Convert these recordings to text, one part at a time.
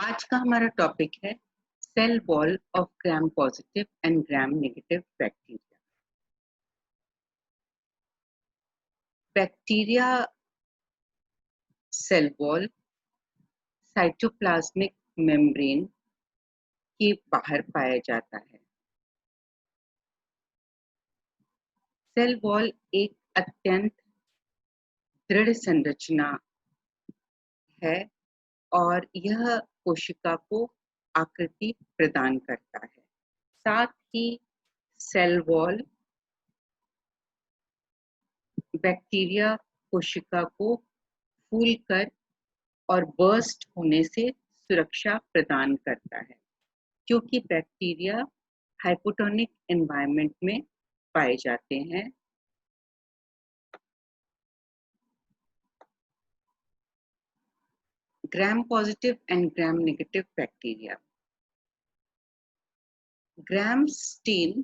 आज का हमारा टॉपिक है cell wall of gram positive and gram negative bacteria. Bacteria cell wall cytoplasmic membrane के बाहर पाया जाता है। सेल वॉल एक अत्यंत दृढ़ संरचना है और यह कोशिका को आकृति प्रदान करता है। साथ ही सेल वॉल बैक्टीरिया कोशिका को फूलकर और बर्स्ट होने से सुरक्षा प्रदान करता है, क्योंकि बैक्टीरिया हाइपोटोनिक एनवायरनमेंट में पाए जाते हैं। Gram positive and gram negative bacteria. Gram stain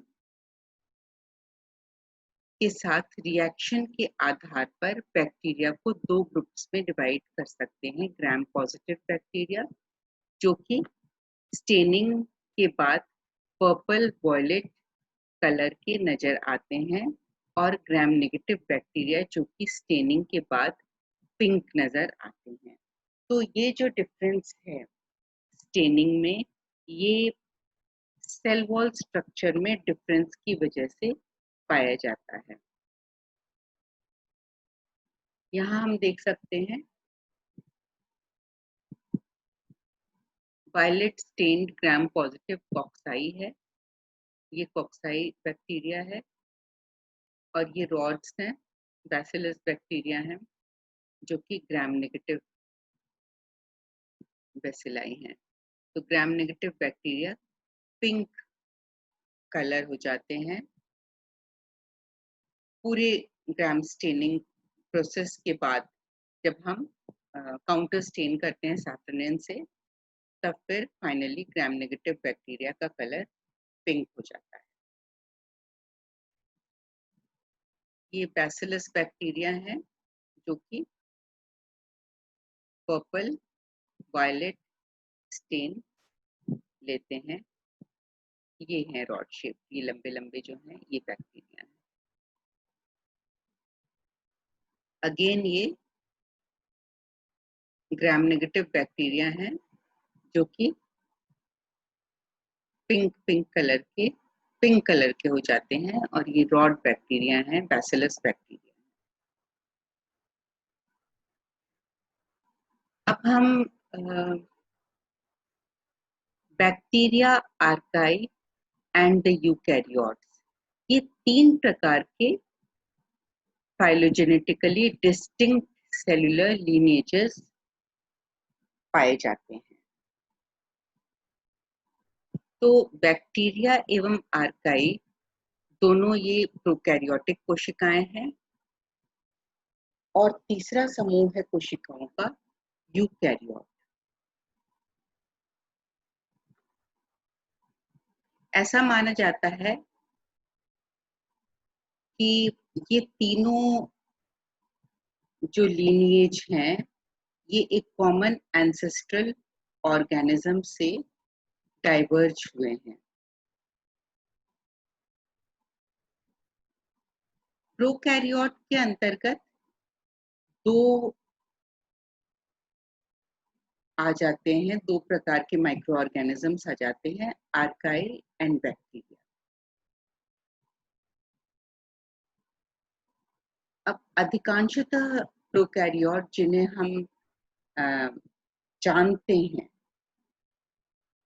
के साथ रिएक्शन के आधार पर बैक्टीरिया को दो ग्रुप्स में डिवाइड कर सकते हैं। ग्राम पॉजिटिव बैक्टीरिया जो कि स्टेनिंग के बाद पर्पल वॉयलेट कलर के नजर आते हैं, और ग्राम नेगेटिव बैक्टीरिया जो कि स्टेनिंग के बाद पिंक नजर आते हैं। तो ये जो डिफरेंस है स्टेनिंग में, ये सेल वॉल स्ट्रक्चर में डिफरेंस की वजह से पाया जाता है। यहाँ हम देख सकते हैं वायलेट स्टेन्ड ग्राम पॉजिटिव कॉक्साई है। ये कॉक्साई बैक्टीरिया है और ये रॉड्स हैं, बैसिलस बैक्टीरिया हैं जो कि ग्राम नेगेटिव बेसिलाई हैं। तो ग्राम नेगेटिव बैक्टीरिया पिंक कलर हो जाते हैं। पूरे ग्राम स्टेनिंग प्रोसेस के बाद जब हम काउंटर स्टेन करते हैं सैफ्रोनिन से, तब फिर फाइनली ग्राम नेगेटिव बैक्टीरिया का कलर पिंक हो जाता है। ये बैसिलस बैक्टीरिया है जो कि पर्पल वायलेट स्टेन लेते हैं। ये हैं रॉड शेप, ये लंबे लंबे जो हैं ये बैक्टीरिया हैं। अगेन ये ग्राम नेगेटिव बैक्टीरिया हैं जो कि पिंक कलर के हो जाते हैं, और ये रॉड बैक्टीरिया हैं, बैसिलस बैक्टीरिया। अब हम बैक्टीरिया, आर्काई एंड द यूकैरियोट्स, ये तीन प्रकार के फाइलोजेनेटिकली डिस्टिंक्ट सेलुलर लीनिएजेस पाए जाते हैं। तो बैक्टीरिया एवं आर्काई दोनों ये प्रोकैरियोटिक कोशिकाएं हैं, और तीसरा समूह है कोशिकाओं का यूकैरियोट। ऐसा माना जाता है कि ये तीनों जो लीनिएज हैं ये एक कॉमन एंसेस्ट्रल ऑर्गेनिज्म से डाइवर्ज हुए हैं। प्रोकैरियोट के अंतर्गत दो आ जाते हैं, दो प्रकार के माइक्रो ऑर्गेनिजम्स आ जाते हैं, आर्काई एंड बैक्टीरिया। अब अधिकांशतः प्रोकैरियोट जिन्हें हम जानते हैं,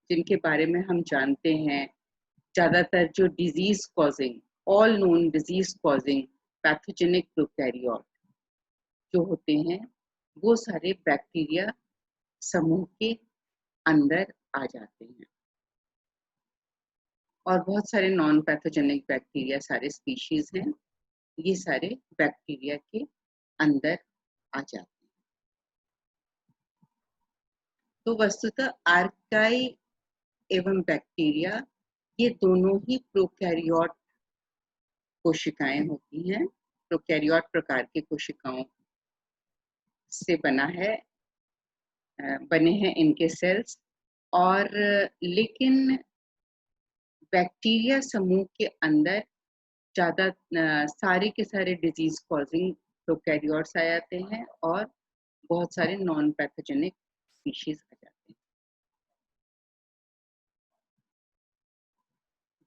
जिनके बारे में हम जानते हैं, ज्यादातर जो disease causing, all known disease causing pathogenic prokaryote जो होते हैं, वो सारे बैक्टीरिया समूह के अंदर आ जाते हैं। और बहुत सारे नॉन पैथोजेनिक बैक्टीरिया, सारे स्पीशीज हैं, ये सारे बैक्टीरिया के अंदर आ जाते हैं। तो वस्तुतः आर्काई एवं बैक्टीरिया ये दोनों ही प्रोकैरियोट कोशिकाएं होती हैं। प्रोकैरियोट प्रकार के कोशिकाओं से बने हैं इनके सेल्स, और लेकिन बैक्टीरिया समूह के अंदर ज़्यादा सारे के सारे डिजीज कॉजिंग प्रोकैरियोट्स आ जाते हैं और बहुत सारे नॉन पैथोजेनिक स्पीशीज आ जाते हैं।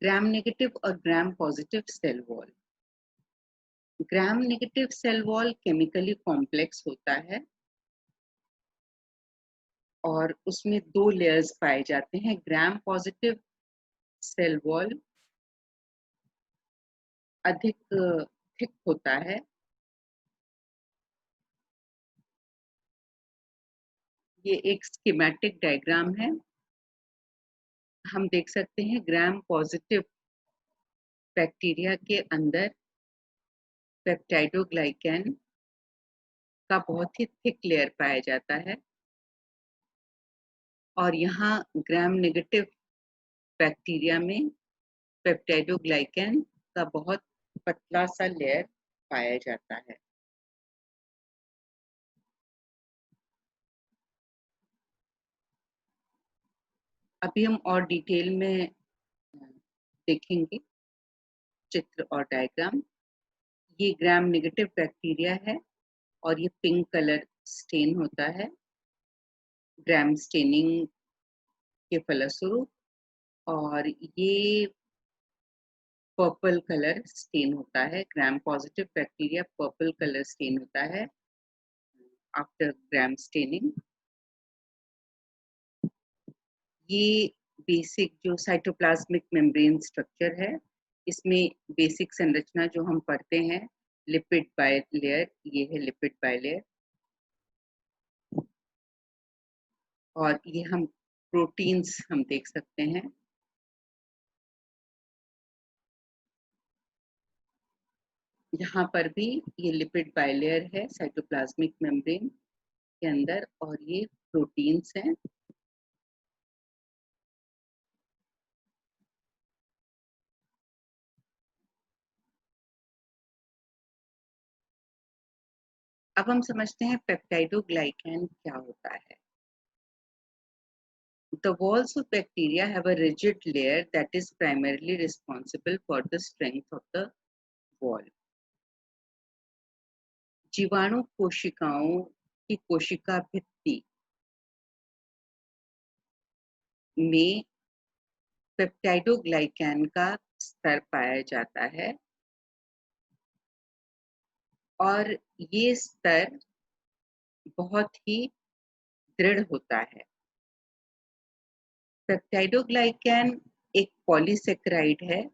ग्राम नेगेटिव और gram positive cell wall. Gram negative cell wall chemically complex होता है और उसमें दो लेयर्स पाए जाते हैं। ग्राम पॉजिटिव सेल वॉल अधिक थिक होता है। ये एक स्कीमेटिक डायग्राम है। हम देख सकते हैं ग्राम पॉजिटिव बैक्टीरिया के अंदर पेप्टाइडोग्लाइकैन का बहुत ही थिक लेयर पाया जाता है और यहाँ ग्राम नेगेटिव बैक्टीरिया में पेप्टाइडोग्लाइकैन का बहुत पतला सा लेयर पाया जाता है। अभी हम और डिटेल में देखेंगे चित्र और डायग्राम। ये ग्राम नेगेटिव बैक्टीरिया है और ये पिंक कलर स्टेन होता है ग्राम स्टेनिंग के फलस्वरूप, और ये पर्पल कलर स्टेन होता है। Gram positive bacteria purple colour stain होता है आफ्टर ग्राम स्टेनिंग। ये बेसिक जो साइटोप्लाज्मिक मेम्ब्रेन स्ट्रक्चर है, इसमें बेसिक संरचना जो हम पढ़ते हैं लिपिड बाइलेयर, ये है लिपिड बाइलेयर। और ये हम प्रोटीन्स हम देख सकते हैं। यहाँ पर भी ये लिपिड बाइलेयर है साइटोप्लाज्मिक मेम्ब्रेन के अंदर, और ये प्रोटीन्स हैं। अब हम समझते हैं पेप्टाइडोग्लाइकैन क्या होता है। The walls of bacteria have a rigid layer that is primarily responsible for the strength of the wall. जीवाणु कोशिकाओं की कोशिका भित्ति में पेप्टाइडोग्लाइकैन का स्तर पाया जाता है और ये स्तर बहुत ही दृढ़ होता है। पेप्टाइडोग्लाइकैन एक पॉलीसेकेराइड है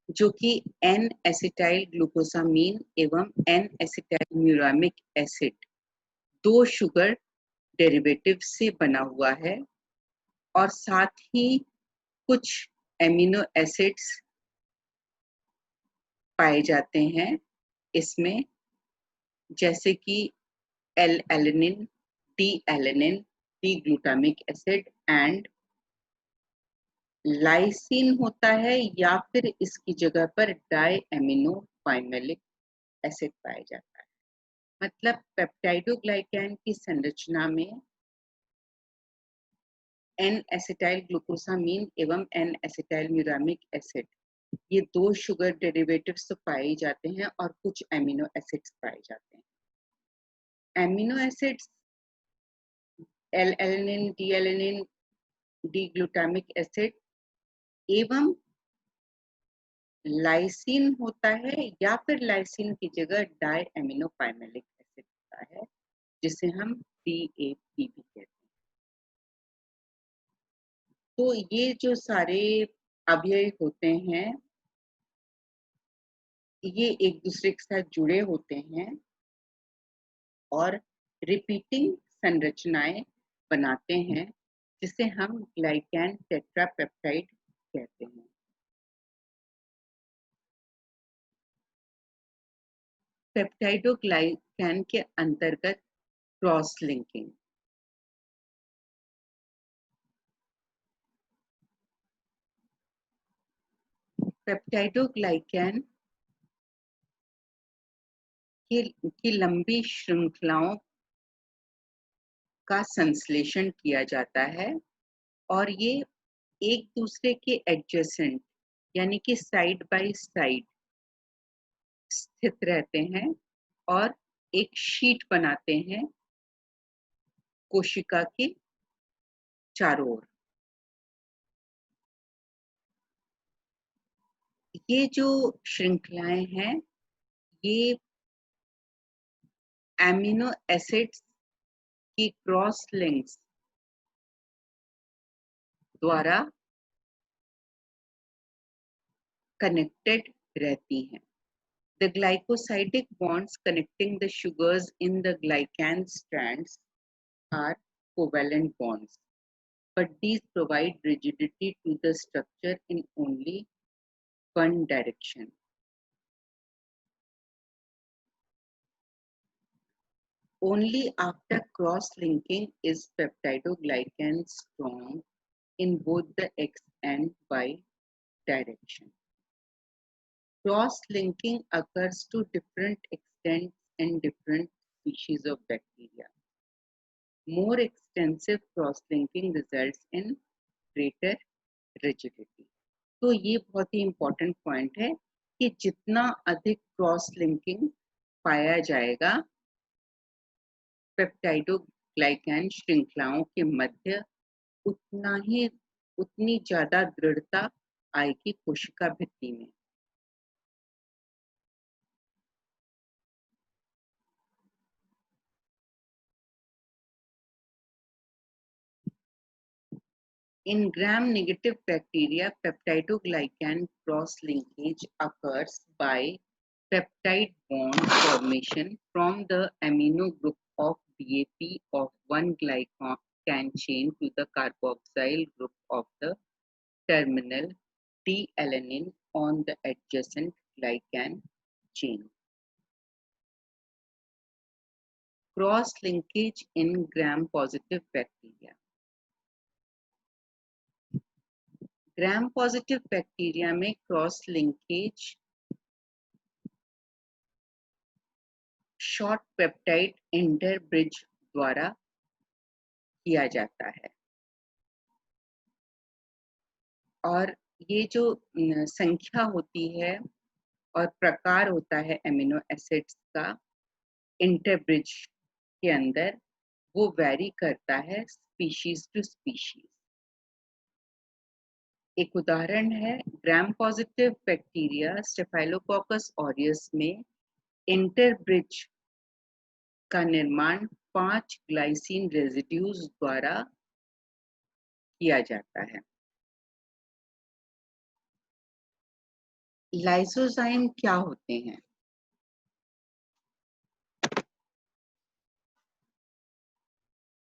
जो कि एन एसिटाइल ग्लूकोसामीन एवं एन एसिटाइल म्यूरामिक एसिड दो शुगर डेरिवेटिव से बना हुआ है, और साथ ही कुछ एमिनो एसिड्स पाए जाते हैं इसमें, जैसे कि L alanine, D alanine, D glutamic acid and lysine होता है, या फिर इसकी जगह पर डाई एमिनो पाइमेलिक एसिड पाया जाता है। मतलब पेप्टाइडोग्लाइकैन की संरचना में एन एसिटाइल ग्लूकोसामीन एवं एन एसिटाइल म्यूरामिक एसिड ये दो शुगर डेरिवेटिव्स तो पाए जाते हैं और कुछ एमिनो एसिड्स पाए जाते हैं। Amino acids L alanine, D alanine, D glutamic acid एवं लाइसिन होता है, या फिर लाइसिन की जगह डाई एमिनो पाइमेलिक एसिड होता है जिसे हम DAP भी कहते हैं। तो ये जो सारे अवयव होते हैं ये एक दूसरे के साथ जुड़े होते हैं और रिपीटिंग संरचनाएं बनाते हैं जिसे हम ग्लाइकैन टेट्रापेप्टाइड कहते हैं। पेप्टाइडोग्लाइकैन के अंतर्गत क्रॉस लिंकिंग। पेप्टाइडोग्लाइकैन की लंबी श्रृंखलाओं का संश्लेषण किया जाता है और ये एक दूसरे के एडजेसेंट यानी कि साइड बाय साइड स्थित रहते हैं और एक शीट बनाते हैं कोशिका के चारों ओर। ये जो श्रृंखलाएं हैं ये एमिनो एसिड्स की क्रॉस लिंक्स द्वारा कनेक्टेड रहती हैं। The glycosidic bonds connecting the sugars in the glycan strands are covalent bonds, but these provide rigidity to the structure in only one direction. Only after cross-linking is peptidoglycan strong in both the X and Y direction. Cross-linking occurs to different extents in different species of bacteria. More extensive cross-linking results in greater rigidity. तो ये बहुत ही important point है कि जितना अधिक cross linking पाया जाएगा peptidoglycan श्रृंखलाओं के मध्य उतनी ज्यादा दृढ़ता आएगी कोशिका भित्ति में। In gram-negative bacteria, peptidoglycan cross-linkage occurs by peptide bond formation from the amino group of DAP of one glycan chain to the carboxyl group of the terminal D-alanine on the adjacent glycan chain. Cross-linkage in gram-positive bacteria. Gram positive bacteria में cross linkage short peptide इंटरब्रिज द्वारा किया जाता है और ये जो संख्या होती है और प्रकार होता है एमिनो एसिड्स का इंटरब्रिज के अंदर वो वेरी करता है स्पीशीज टू स्पीशीज। एक उदाहरण है gram positive bacteria staphylococcus aureus में इंटरब्रिज का निर्माण 5 ग्लाइसिन रेजिड्यूज द्वारा किया जाता है। लाइसोजाइम क्या होते हैं?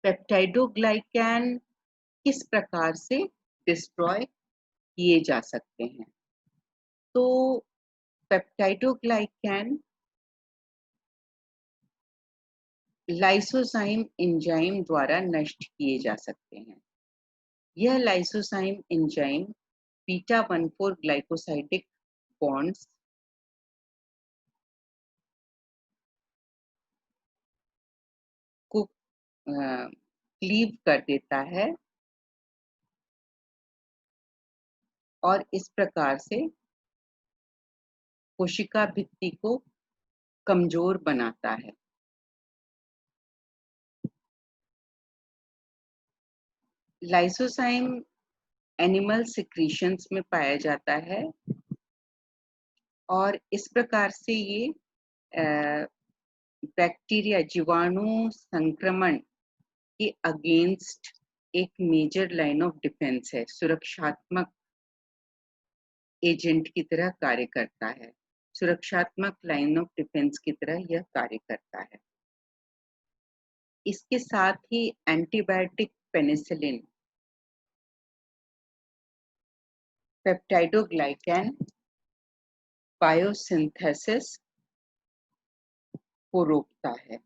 पेप्टाइडोग्लाइकैन किस प्रकार से डिस्ट्रॉय किए जा सकते हैं? तो पेप्टाइडोग्लाइकैन लाइसोजाइम एंजाइम द्वारा नष्ट किए जा सकते हैं। यह lysozyme enzyme beta 14 glycosidic bonds को क्लीव कर देता है और इस प्रकार से कोशिका भित्ति को कमजोर बनाता है। लाइसोजाइम एनिमल सिक्रीशंस में पाया जाता है और इस प्रकार से ये बैक्टीरिया जीवाणु संक्रमण के अगेंस्ट एक मेजर लाइन ऑफ डिफेंस है, सुरक्षात्मक एजेंट की तरह कार्य करता है, सुरक्षात्मक लाइन ऑफ डिफेंस की तरह यह कार्य करता है। इसके साथ ही एंटीबायोटिक पेनिसिलिन पेप्टाइडोग्लाइकैन बायोसिंथेसिस को रोकता है।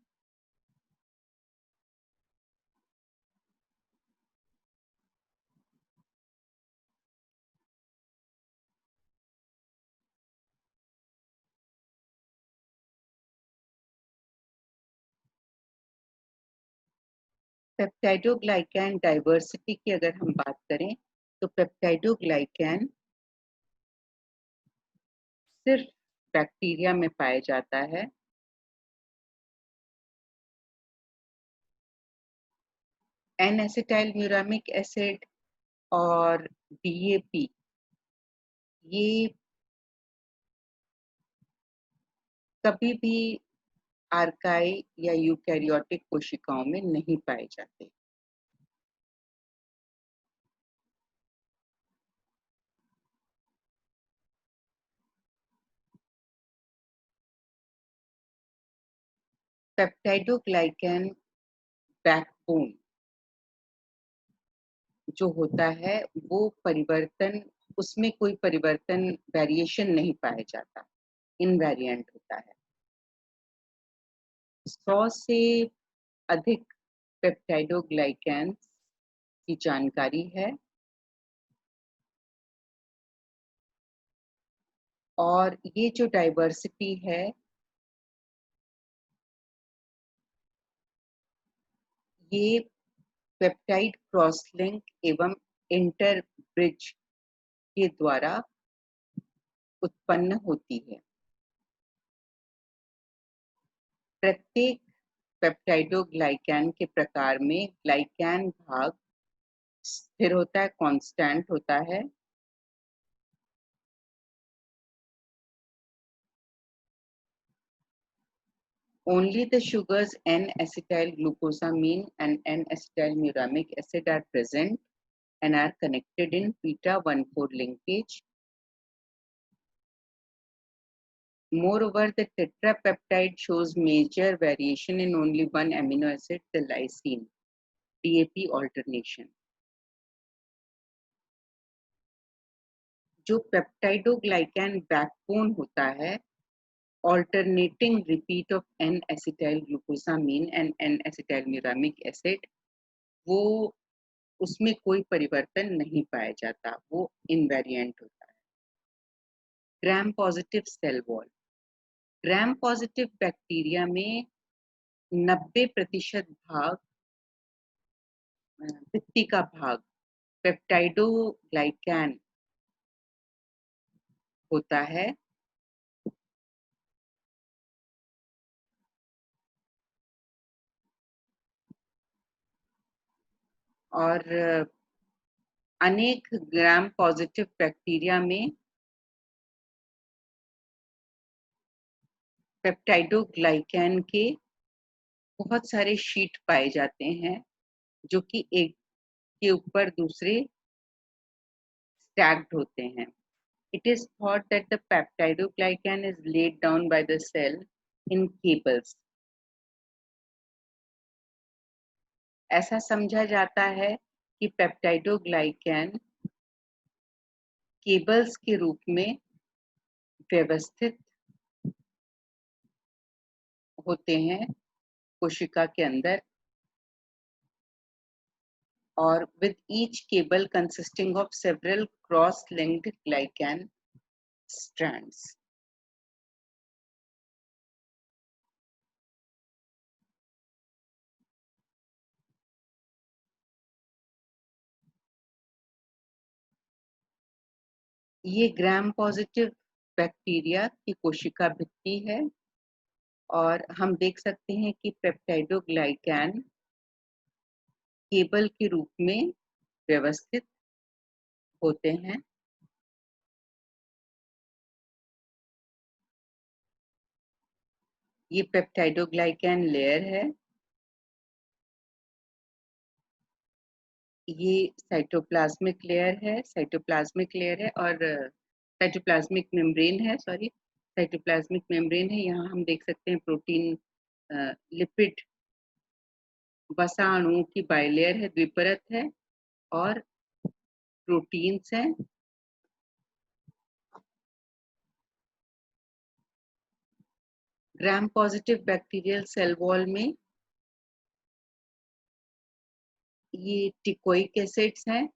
पेप्टाइडोग्लाइकैन डाइवर्सिटी की अगर हम बात करें तो पेप्टाइडोग्लाइकैन सिर्फ बैक्टीरिया में पाया जाता है। एन एसिटाइलम्यूरामिक एसिड और DAP ये कभी भी आर्काई या यूकैरियोटिक कोशिकाओं में नहीं पाए जाते। पेप्टाइडोग्लाइकैन बैकबोन जो होता है वो परिवर्तन, उसमें कोई परिवर्तन वेरिएशन नहीं पाया जाता, इनवेरिएंट होता है। 100 से अधिक पेप्टाइडोग्लाइकैन्स की जानकारी है और ये जो डाइवर्सिटी है ये पेप्टाइड क्रॉस लिंक एवं इंटरब्रिज के द्वारा उत्पन्न होती है। प्रत्येक पेप्टाइडोग्लाइकैन के प्रकार में ग्लाइकैन भाग स्थिर होता है, कांस्टेंट होता है। Only the sugars N-acetylglucosamine and N-acetylmuramic acid are present and are connected in beta 1,4 linkage. Moreover, the tetrapeptide shows major variation in only one amino acid, the lysine, DAP alternation. जो peptidoglycan backbone होता है, alternating repeat of N-acetylglucosamine and N-acetylmuramic acid, वो उसमें कोई परिवर्तन नहीं पाया जाता, वो इनवेरिएंट होता है। Gram positive cell wall, gram positive bacteria में 90% भाग भित्ति का भाग पेप्टाइडोग्लाइकैन होता है और अनेक ग्राम पॉजिटिव बैक्टीरिया में पेप्टाइडोग्लाइकैन के बहुत सारे शीट पाए जाते हैं जो कि एक के ऊपर दूसरे स्टैक्ड होते हैं। It is thought that the peptidoglycan is laid down by the cell in cables. ऐसा समझा जाता है कि पेप्टाइडोग्लाइकैन केबल्स के रूप में व्यवस्थित होते हैं कोशिका के अंदर और with each cable consisting of several cross-linked glycan strands. ये ग्राम पॉजिटिव बैक्टीरिया की कोशिका भित्ति है और हम देख सकते हैं कि पेप्टाइडोग्लाइकैन केबल के रूप में व्यवस्थित होते हैं। ये पेप्टाइडोग्लाइकैन लेयर है, ये साइटोप्लाज्मिक लेयर है, और साइटोप्लाज्मिक मेम्ब्रेन है, साइटोप्लाज्मिक मेम्ब्रेन है। यहाँ हम देख सकते हैं प्रोटीन लिपिड वसा अणुओं की बाइलेयर है, द्विपरत है और प्रोटीन्स हैं। Gram positive bacterial cell wall में ये टिकोइक एसिड्स हैं,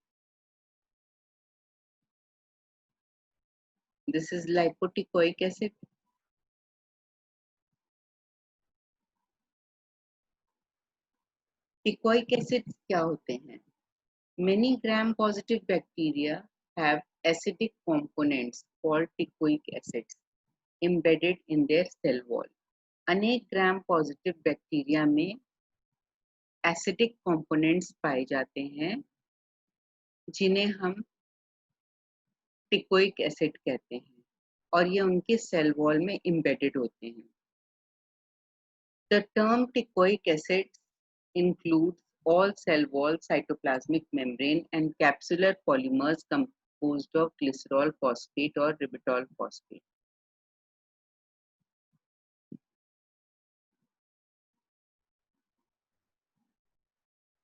this is lipoteichoic acid. Teichoic acids क्या होते हैं? Many gram-positive bacteria have acidic components called teichoic acids embedded in their cell wall. अनेक ग्राम पॉजिटिव बैक्टीरिया में एसिडिक कंपोनेंट्स पाए जाते हैं जिन्हें हम टिकोइक एसिड कहते हैं और ये उनके सेल वॉल में embedded होते हैं. The term teichoic acid includes all cell wall, cytoplasmic membrane, and capsular polymers composed of glycerol phosphate or ribitol phosphate.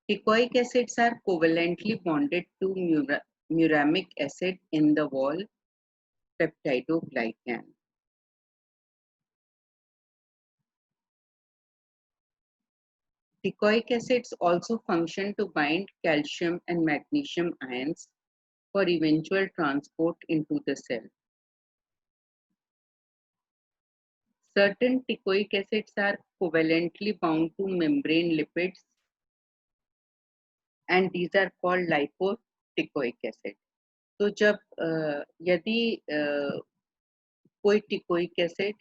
Teichoic acids are covalently bonded to muramic acid in the wall peptidoglycan. Teichoic acids also function to bind calcium and magnesium ions for eventual transport into the cell. Certain teichoic acids are covalently bound to membrane lipids and these are called lipoteichoic acid. तो जब यदि कोई teichoic acid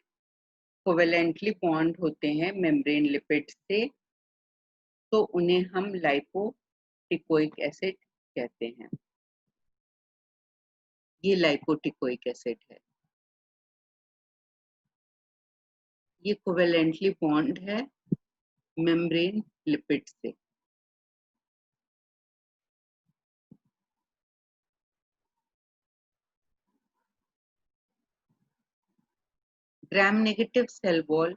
covalently bond होते हैं membrane lipid से तो उन्हें हम लाइपोटिकोइक एसिड कहते हैं. ये लाइपोटिकोइक एसिड है. ये कोवेलेंटली बॉन्ड है मेम्ब्रेन लिपिड से. Gram negative cell wall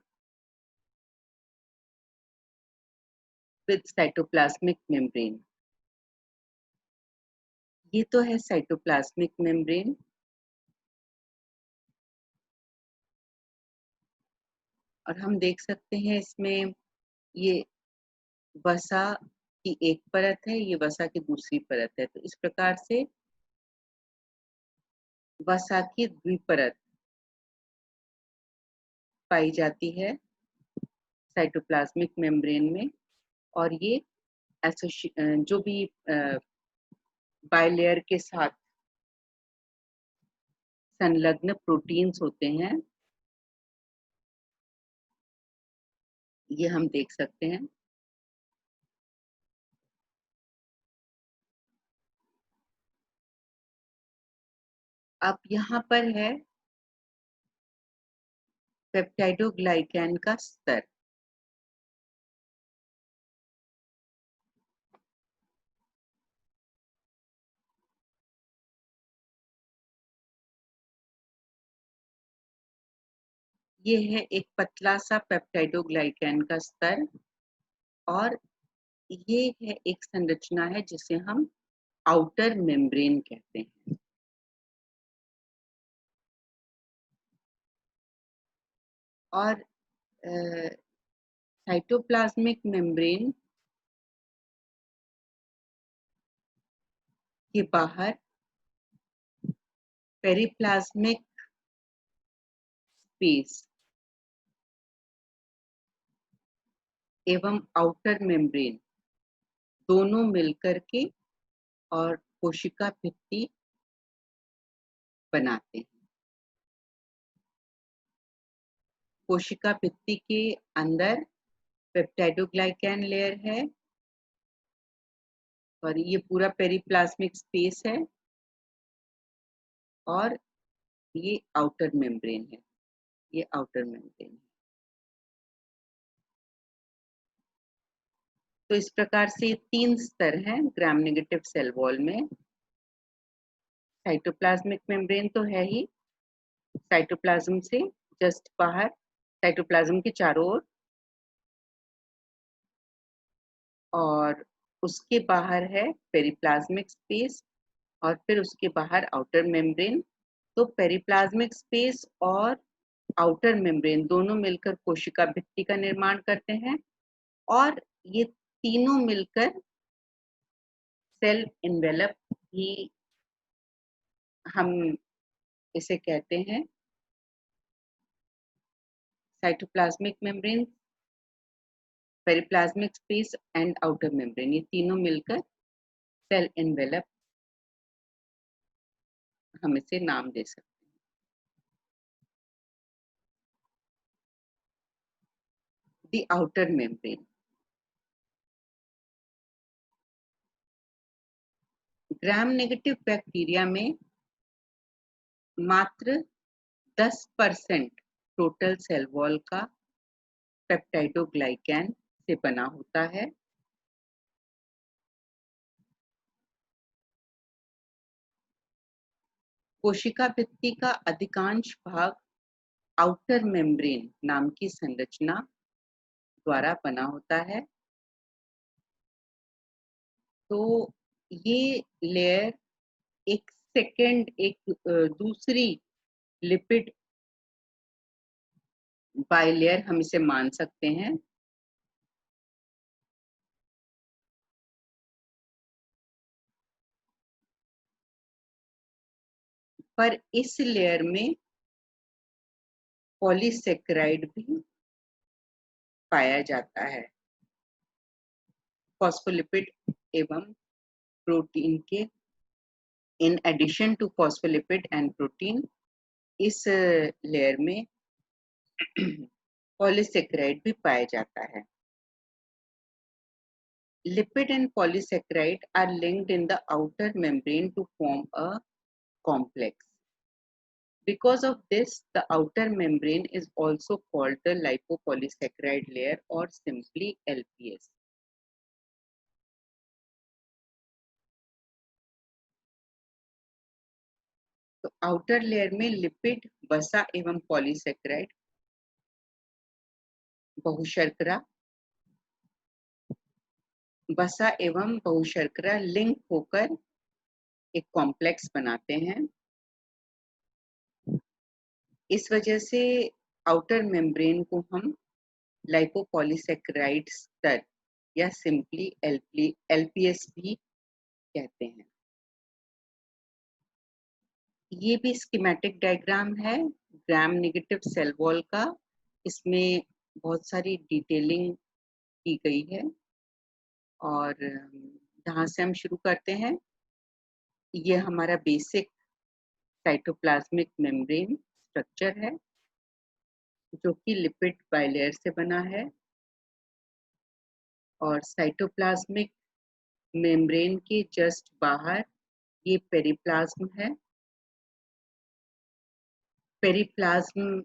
with cytoplasmic membrane. ये तो है साइटोप्लाज्मिक मेम्ब्रेन और हम देख सकते हैं इसमें ये वसा की एक परत है, ये वसा की दूसरी परत है. तो इस प्रकार से वसा की द्विपरत पाई जाती है साइटोप्लाज्मिक मेम्ब्रेन में और ये जो भी बाइलेयर के साथ संलग्न प्रोटीन्स होते हैं ये हम देख सकते हैं. अब यहाँ पर है पेप्टाइडोग्लाइकैन का स्तर. ये है एक पतला सा पेप्टाइडोग्लाइकैन का स्तर और ये है एक संरचना है जिसे हम आउटर मेम्ब्रेन कहते हैं. और साइटोप्लाज्मिक मेम्ब्रेन के बाहर पेरिप्लाज्मिक स्पेस एवं आउटर मेम्ब्रेन दोनों मिलकर के और कोशिका भित्ति बनाते हैं. कोशिका भित्ति के अंदर पेप्टाइडोग्लाइकैन लेयर है और ये पूरा पेरिप्लाज्मिक स्पेस है और ये आउटर मेम्ब्रेन है. ये आउटर मेम्ब्रेन है. तो इस प्रकार से 3 स्तर हैं ग्राम नेगेटिव सेल वॉल में. साइटोप्लाज्मिक मेम्ब्रेन तो है ही, साइटोप्लाज्म से जस्ट बाहर साइटोप्लाज्म के चारों ओर और उसके बाहर है पेरिप्लाज्मिक स्पेस और फिर उसके बाहर आउटर मेम्ब्रेन. तो पेरिप्लाज्मिक स्पेस और आउटर मेम्ब्रेन दोनों मिलकर कोशिका भित्ति का निर्माण करते हैं और ये तीनों मिलकर सेल एनवेलप भी हम इसे कहते हैं. Cytoplasmic membrane periplasmic space and outer membrane, ये तीनों मिलकर सेल एनवेलप हम इसे नाम दे सकते हैं। The outer membrane, gram negative bacteria में मात्र 10% टोटल सेल वॉल का पेप्टाइडोग्लाइकैन से बना होता है। कोशिका भित्ति का अधिकांश भाग आउटर मेम्ब्रेन नाम की संरचना द्वारा बना होता है। तो ये लेयर एक दूसरी लिपिड बाइलेयर हम इसे मान सकते हैं। पर इस लेयर में पॉलीसेकेराइड भी पाया जाता है। फॉस्फोलिपिड एवं प्रोटीन के in addition to phospholipid and protein, इस लेयर में पॉलीसेकेराइड भी पाया जाता है। Lipid and polysaccharide are linked in the outer membrane to form a complex. Because of this, the outer membrane is also called the lipopolysaccharide layer or simply LPS. तो outer layer में lipid, वसा एवं polysaccharide बहुशर्करा वसा एवं बहुशर्करा link होकर एक complex बनाते हैं। इस वजह से आउटर मेम्ब्रेन को हम लाइपोपॉलीसेकेराइड स्तर या सिंपली एलपीएस भी कहते हैं। ये भी स्कीमेटिक डायग्राम है ग्राम नेगेटिव सेल वॉल का। इसमें बहुत सारी डिटेलिंग की गई है और यहाँ से हम शुरू करते हैं। ये हमारा बेसिक साइटोप्लाज्मिक मेम्ब्रेन स्ट्रक्चर है जो कि लिपिड बाइलेयर से बना है और साइटोप्लाज्मिक मेम्ब्रेन के जस्ट बाहर ये पेरिप्लाज्म है। पेरिप्लाज्म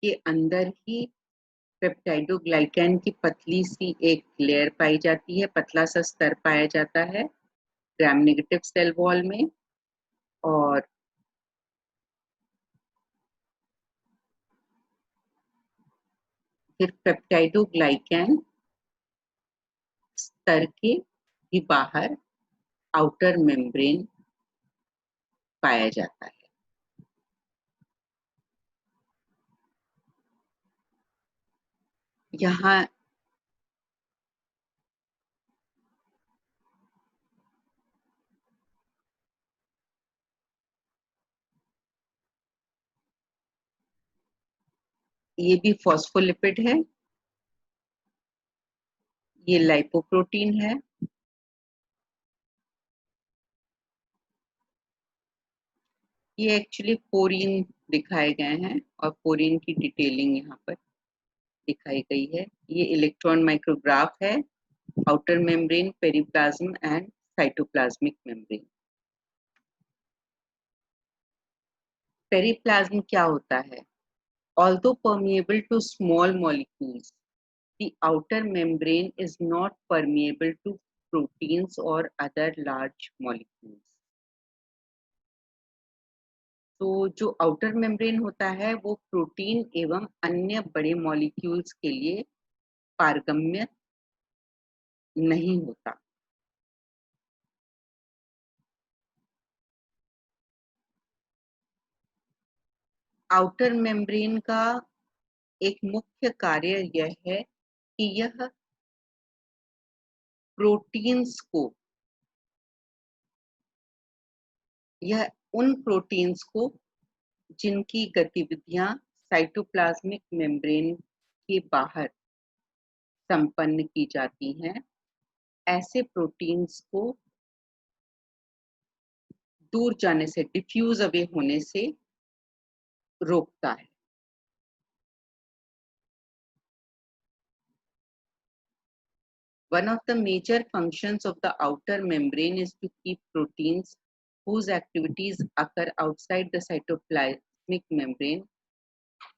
के अंदर ही पेप्टाइडोग्लाइकैन की पतली सी एक लेयर पाई जाती है, पतला सा स्तर पाया जाता है ग्राम नेगेटिव सेल वॉल में। और फिर पेप्टाइडोग्लाइकैन स्तर के भी बाहर आउटर मेम्ब्रेन पाया जाता है। यहाँ ये भी फॉस्फोलिपिड है, ये लाइपोप्रोटीन है, ये एक्चुअली पोरीन दिखाए गए हैं और पोरीन की डिटेलिंग यहाँ पर दिखाई गई है। ये इलेक्ट्रॉन माइक्रोग्राफ है, outer membrane, periplasm and cytoplasmic membrane. Periplasm क्या होता है? Although permeable to small molecules, the outer membrane is not permeable to proteins or other large molecules. तो जो आउटर मेम्ब्रेन होता है वो प्रोटीन एवं अन्य बड़े मॉलिक्यूल्स के लिए पारगम्य नहीं होता। आउटर मेम्ब्रेन का एक मुख्य कार्य यह है कि यह प्रोटीन्स को, यह उन प्रोटीन्स को जिनकी गतिविधियां साइटोप्लाज्मिक मेम्ब्रेन के बाहर संपन्न की जाती हैं, ऐसे प्रोटीन्स को दूर जाने से, डिफ्यूज अवे होने से रोकता है। One of the major functions of the outer membrane is to keep proteins whose activities occur outside the cytoplasmic membrane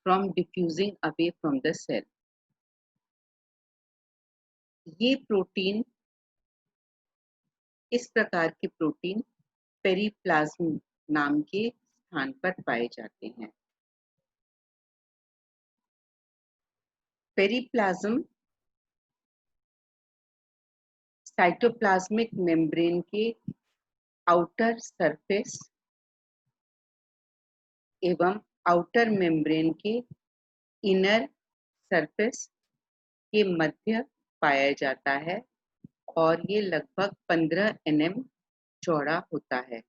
from diffusing away from the cell. ये प्रोटीन, इस प्रकार के प्रोटीन पेरिप्लाज्म नाम के स्थान पर पाए जाते हैं। पेरिप्लाज्म साइटोप्लाज्मिक मेम्ब्रेन के आउटर सरफेस एवं आउटर मेम्ब्रेन के इनर सरफेस के मध्य पाया जाता है और ये लगभग 15 nm चौड़ा होता है।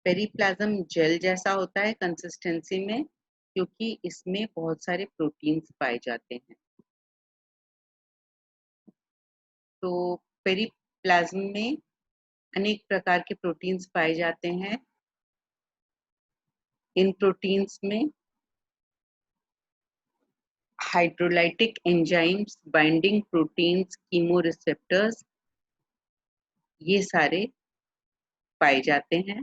पेरिप्लाज्म जेल जैसा होता है कंसिस्टेंसी में, क्योंकि इसमें बहुत सारे प्रोटीन्स पाए जाते हैं। तो पेरिप्लाज्म में अनेक प्रकार के प्रोटीन्स पाए जाते हैं। इन प्रोटीन्स में hydrolytic enzymes, binding proteins, chemoreceptors, ये सारे पाए जाते हैं।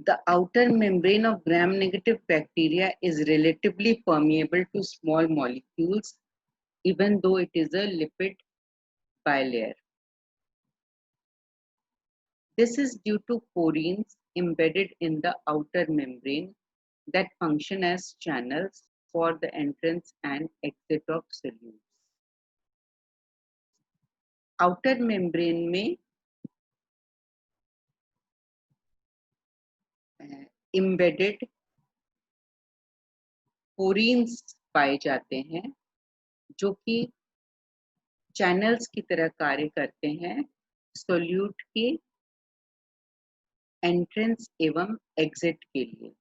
The outer membrane of gram-negative bacteria is relatively permeable to small molecules, even though it is a lipid bilayer. This is due to porins embedded in the outer membrane that function as channels for the entrance and exit of solutes. Outer membrane में embedded porins पाए जाते हैं, जो कि channels की तरह कार्य करते हैं सोल्यूट के एंट्रेंस एवं एग्जिट के लिए।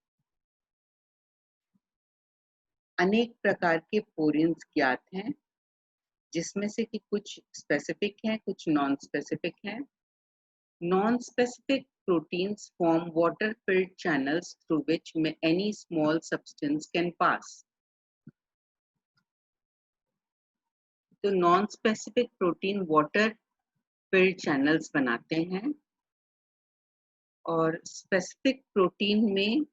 अनेक प्रकार के पोरिन्स ज्ञात हैं, जिसमें से कि कुछ स्पेसिफिक हैं, कुछ नॉन स्पेसिफिक हैं। Non specific proteins form water-filled channels through which any small substance can pass. तो non specific protein water field channels बनाते हैं और स्पेसिफिक प्रोटीन में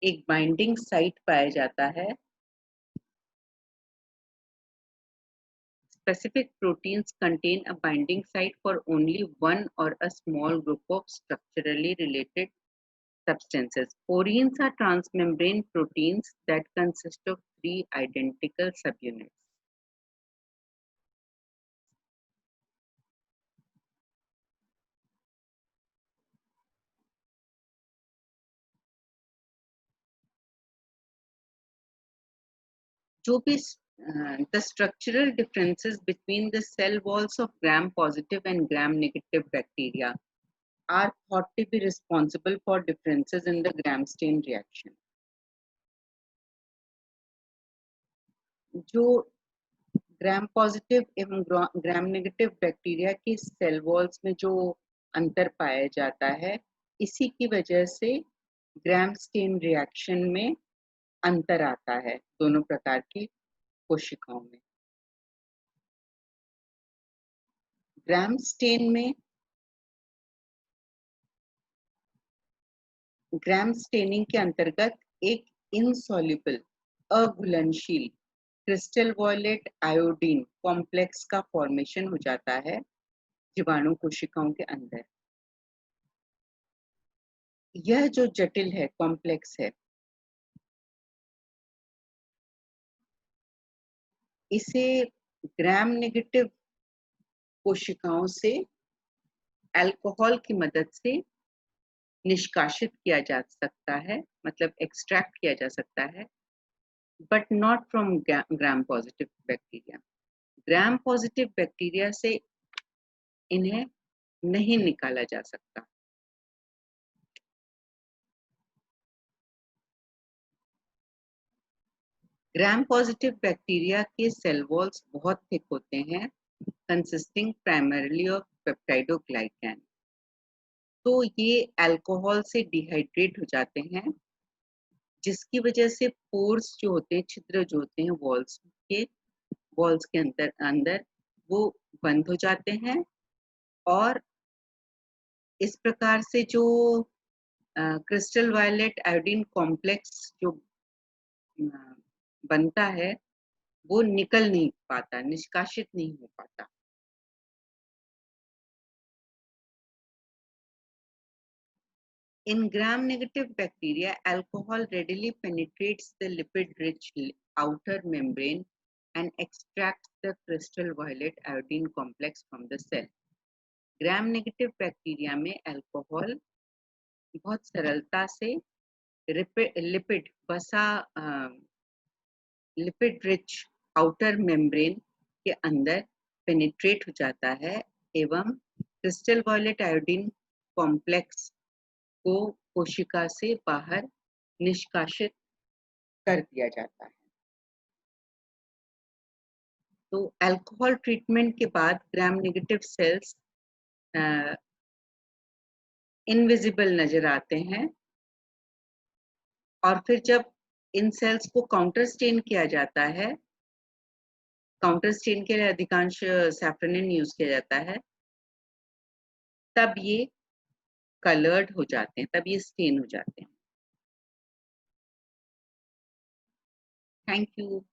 एक बाइंडिंग साइट पाया जाता है। Specific proteins contain a binding site for only one or a small group of structurally related substances. Porins are transmembrane proteins that consist of 3 identical subunits. जो भी the structural differences between the cell walls of gram-positive and gram-negative bacteria are thought to be responsible for differences in the gram-stain reaction. जो gram positive एवं ग्राम negative bacteria के cell walls में जो अंतर पाया जाता है, इसी की वजह से ग्राम स्टेन रिएक्शन में अंतर आता है दोनों प्रकार की कोशिकाओं में। ग्राम स्टेन में ग्राम स्टेनिंग के अंतर्गत एक इनसॉल्युबल अघुलनशील क्रिस्टल वॉयलेट आयोडीन कॉम्प्लेक्स का फॉर्मेशन हो जाता है जीवाणु कोशिकाओं के अंदर। यह जो जटिल है, कॉम्प्लेक्स है, इसे ग्राम नेगेटिव कोशिकाओं से अल्कोहल की मदद से निष्कासित किया जा सकता है, मतलब एक्सट्रैक्ट किया जा सकता है, but not from gram positive bacteria. Gram positive bacteria से इन्हें नहीं निकाला जा सकता। ग्राम पॉजिटिव बैक्टीरिया के सेल वॉल्स बहुत थिक होते हैं, कंसिस्टिंग प्राइमरीली ऑफ पेप्टाइडोग्लाइकैन। तो ये अल्कोहल से डिहाइड्रेट हो जाते हैं, जिसकी वजह से पोर्स जो होते हैं, छिद्र जो होते हैं वॉल्स के अंदर अंदर वो बंद हो जाते हैं, और इस प्रकार से जो क्रिस्टल वायलेट आयोडीन कॉम्प्लेक्स जो बनता है वो निकल नहीं पाता, निष्कासित नहीं हो पाता। In gram-negative bacteria, alcohol readily penetrates the lipid-rich outer membrane and extracts the crystal violet iodine complex from the cell. Gram-negative bacteria में alcohol बहुत सरलता से लिपिड बसा लिपिड-रिच आउटर मेम्ब्रेन के अंदर पेनिट्रेट हो जाता है एवं क्रिस्टल वायलेट आयोडीन कॉम्प्लेक्स को कोशिका से बाहर निष्कासित कर दिया जाता है। तो अल्कोहल ट्रीटमेंट के बाद ग्राम नेगेटिव सेल्स इनविजिबल नजर आते हैं, और फिर जब इन सेल्स को काउंटर स्टेन किया जाता है, काउंटर स्टेन के लिए अधिकांश सैफ्रोनिन यूज किया जाता है, तब ये कलर्ड हो जाते हैं, तब ये स्टेन हो जाते हैं। Thank you.